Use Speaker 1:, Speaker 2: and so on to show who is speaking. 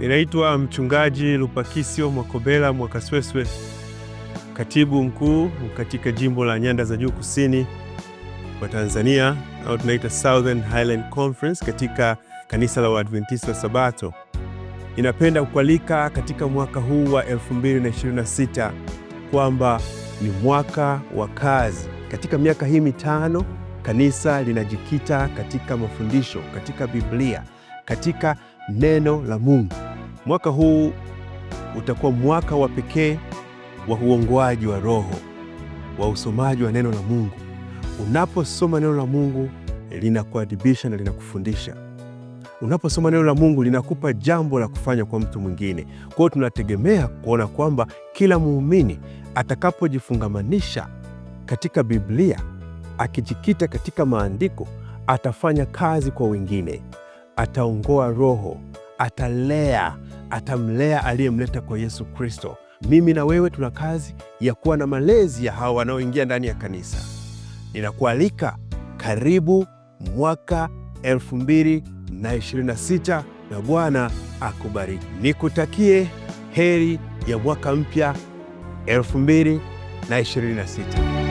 Speaker 1: Ninaitwa Mchungaji Lupakisio Mwakobela Mwakasweswe, katibu mkuu katika jimbo la Nyanda za Juu Kusini wa Tanzania, au tunaita Southern Highland Conference katika kanisa la Waadventista wa Sabato. Ninapenda kukualika katika mwaka huu wa 2026 kwamba ni mwaka wa kazi. Katika miaka hii mitano, kanisa linajikita katika mafundisho, katika Biblia, katika neno la Mungu. Mwaka huu utakuwa mwaka wa pekee wa uongoaji wa roho, wa usomaji wa neno la Mungu. Unaposoma neno la Mungu linakuadibisha na linakufundisha. Unaposoma neno la Mungu linakupa jambo la kufanya kwa mtu mwingine. Kwa hiyo tunategemea kuona kwamba kila muumini atakapojifungamanisha katika Biblia, akijikita katika maandiko, atafanya kazi kwa wengine, ataongoa roho, atamlea aliyemleta kwa Yesu Kristo. Mimi na wewe tuna kazi ya kuwa na malezi ya hawa wanaoingia ndani ya kanisa. Ninakualika, karibu mwaka 2026 na Bwana akubariki. Nikutakie heri ya mwaka mpya 2026.